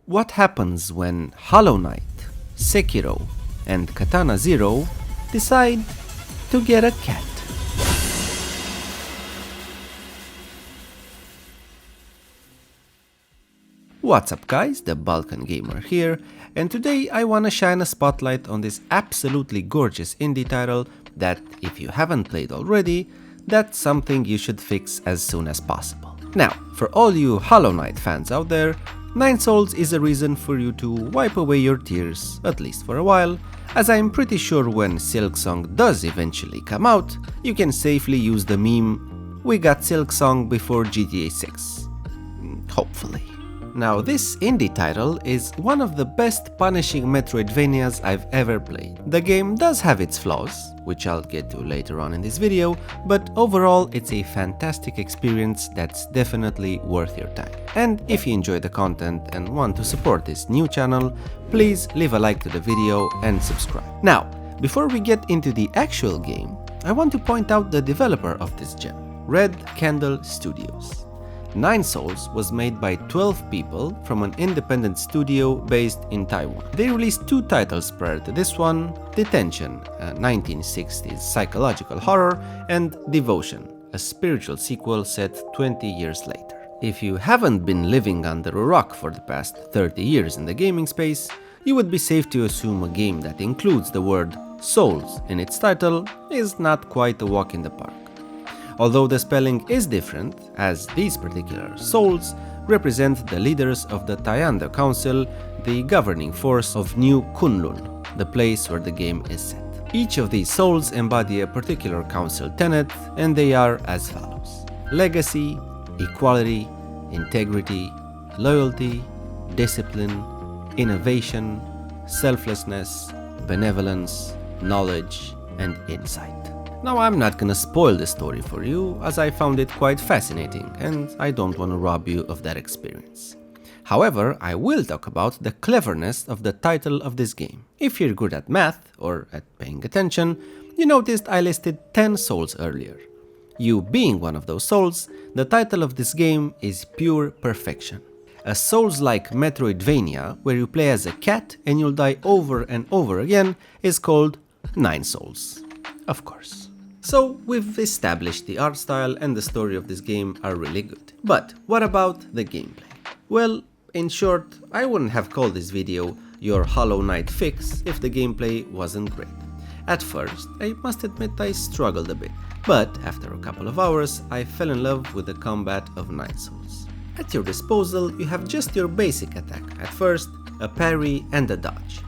What happens when Hollow Knight, Sekiro, and Katana Zero decide to get a cat? What's up guys, the Balkan Gamer here, and today I wanna shine a spotlight on this absolutely gorgeous indie title that, if you haven't played already, that's something you should fix as soon as possible. Now, for all you Hollow Knight fans out there, 9 Souls is a reason for you to wipe away your tears, at least for a while, as I'm pretty sure when Silksong does eventually come out, you can safely use the meme, "We got Silksong before GTA 6. Hopefully. Now this indie title is one of the best punishing Metroidvanias I've ever played. The game does have its flaws, which I'll get to later on in this video, but overall it's a fantastic experience that's definitely worth your time. And if you enjoy the content and want to support this new channel, please leave a like to the video and subscribe. Now, before we get into the actual game, I want to point out the developer of this gem, Red Candle Studios. 9 Souls was made by 12 people from an independent studio based in Taiwan. They released 2 titles prior to this one, Detention, a 1960s psychological horror, and Devotion, a spiritual sequel set 20 years later. If you haven't been living under a rock for the past 30 years in the gaming space, you would be safe to assume a game that includes the word Souls in its title is not quite a walk in the park. Although the spelling is different, as these particular souls represent the leaders of the Tayanda Council, the governing force of New Kunlun, the place where the game is set. Each of these souls embody a particular council tenet, and they are as follows: legacy, equality, integrity, loyalty, discipline, innovation, selflessness, benevolence, knowledge, and insight. Now, I'm not gonna spoil the story for you, as I found it quite fascinating and I don't want to rob you of that experience. However, I will talk about the cleverness of the title of this game. If you're good at math or at paying attention, you noticed I listed 10 souls earlier. You being one of those souls, the title of this game is pure perfection. A Souls-like Metroidvania where you play as a cat and you'll die over and over again is called 9 Souls. Of course. So we've established the art style and the story of this game are really good. But what about the gameplay? Well, in short, I wouldn't have called this video your Hollow Knight fix if the gameplay wasn't great. At first, I must admit I struggled a bit, but after a couple of hours, I fell in love with the combat of 9 Souls. At your disposal, you have just your basic attack at first, a parry and a dodge.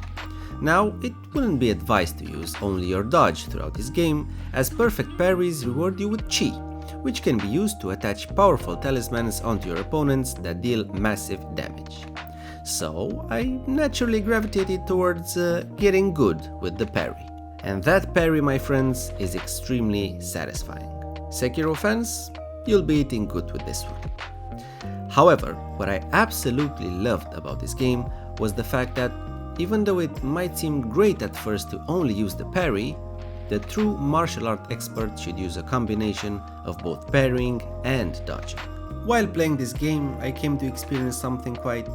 Now, it wouldn't be advised to use only your dodge throughout this game, as perfect parries reward you with chi, which can be used to attach powerful talismans onto your opponents that deal massive damage. So, I naturally gravitated towards getting good with the parry. And that parry, my friends, is extremely satisfying. Sekiro fans, you'll be eating good with this one. However, what I absolutely loved about this game was the fact that even though it might seem great at first to only use the parry, the true martial art expert should use a combination of both parrying and dodging. While playing this game, I came to experience something quite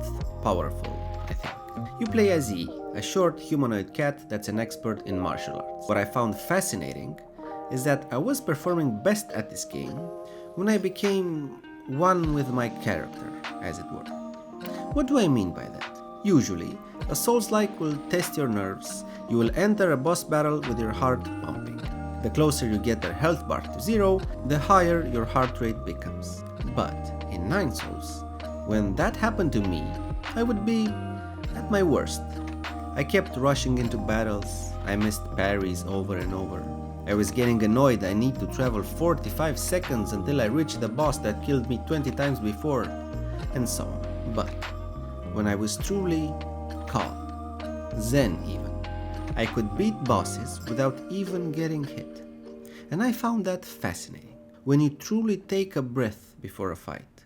powerful, I think. You play as E, a short humanoid cat that's an expert in martial arts. What I found fascinating is that I was performing best at this game when I became one with my character, as it were. What do I mean by that? Usually, a Souls-like will test your nerves. You will enter a boss battle with your heart pumping. The closer you get their health bar to 0, the higher your heart rate becomes. But in 9 Souls, when that happened to me, I would be at my worst. I kept rushing into battles, I missed parries over and over. I was getting annoyed I need to travel 45 seconds until I reach the boss that killed me 20 times before, and so on. But when I was truly calm, zen even, I could beat bosses without even getting hit. And I found that fascinating. When you truly take a breath before a fight,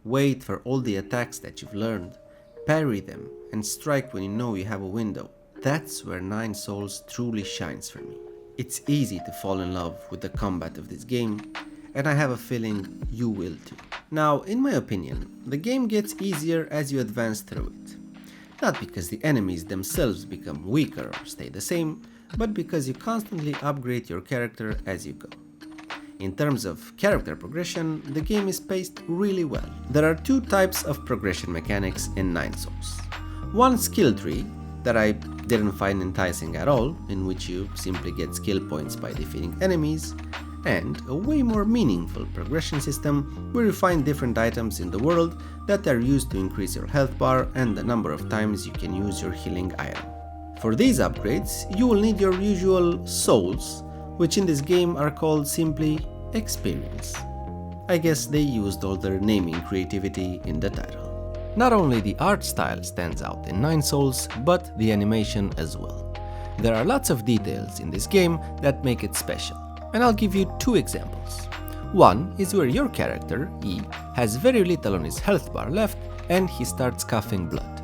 wait for all the attacks that you've learned, parry them, and strike when you know you have a window, that's where 9 Souls truly shines for me. It's easy to fall in love with the combat of this game, and I have a feeling you will too. Now, in my opinion, the game gets easier as you advance through it. Not because the enemies themselves become weaker or stay the same, but because you constantly upgrade your character as you go. In terms of character progression, the game is paced really well. There are two types of progression mechanics in Nine Souls. One skill tree that I didn't find enticing at all, in which you simply get skill points by defeating enemies, and a way more meaningful progression system where you find different items in the world that are used to increase your health bar and the number of times you can use your healing item. For these upgrades, you will need your usual souls, which in this game are called simply experience. I guess they used all their naming creativity in the title. Not only the art style stands out in Nine Souls, but the animation as well. There are lots of details in this game that make it special, and I'll give you two examples. One is where your character, E, has very little on his health bar left and he starts coughing blood.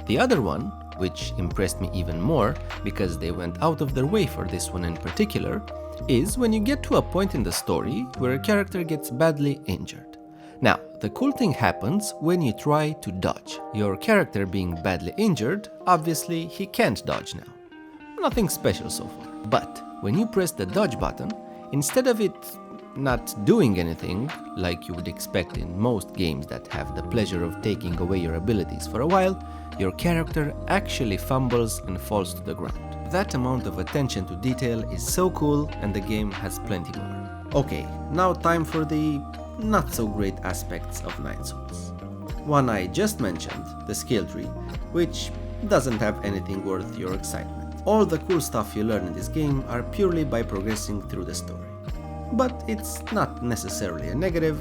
The other one, which impressed me even more because they went out of their way for this one in particular, is when you get to a point in the story where a character gets badly injured. Now, the cool thing happens when you try to dodge. Your character being badly injured, obviously he can't dodge now. Nothing special so far. But when you press the dodge button, instead of it not doing anything, like you would expect in most games that have the pleasure of taking away your abilities for a while, your character actually fumbles and falls to the ground. That amount of attention to detail is so cool, and the game has plenty more. Okay, now time for the not so great aspects of Nine Souls. One I just mentioned, the skill tree, which doesn't have anything worth your excitement. All the cool stuff you learn in this game are purely by progressing through the story. But it's not necessarily a negative,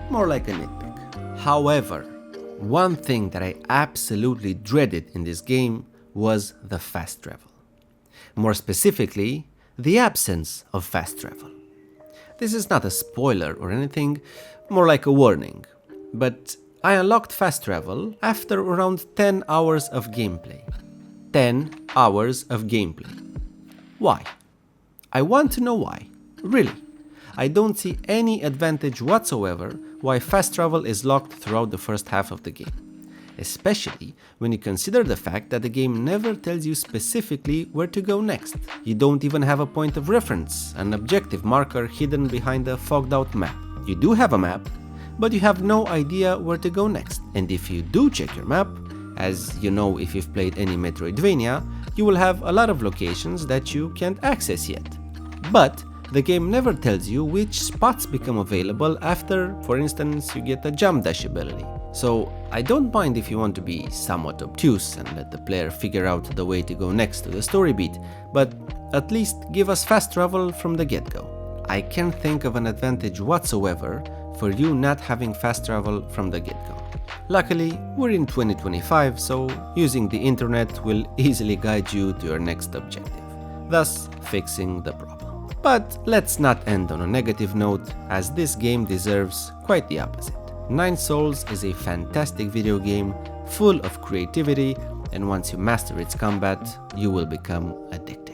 more like a nitpick. However, one thing that I absolutely dreaded in this game was the fast travel. More specifically, the absence of fast travel. This is not a spoiler or anything, more like a warning, but I unlocked fast travel after around 10 hours of gameplay. 10 hours of gameplay. Why? I want to know why. Really. I don't see any advantage whatsoever why fast travel is locked throughout the first half of the game. Especially when you consider the fact that the game never tells you specifically where to go next. You don't even have a point of reference, an objective marker hidden behind a fogged out map. You do have a map, but you have no idea where to go next. And if you do check your map, as you know if you've played any Metroidvania, you will have a lot of locations that you can't access yet. But the game never tells you which spots become available after, for instance, you get a jump dash ability. So I don't mind if you want to be somewhat obtuse and let the player figure out the way to go next to the story beat, but at least give us fast travel from the get-go. I can't think of an advantage whatsoever for you not having fast travel from the get-go. Luckily, we're in 2025, so using the internet will easily guide you to your next objective, thus fixing the problem. But let's not end on a negative note, as this game deserves quite the opposite. Nine Souls is a fantastic video game, full of creativity, and once you master its combat, you will become addicted.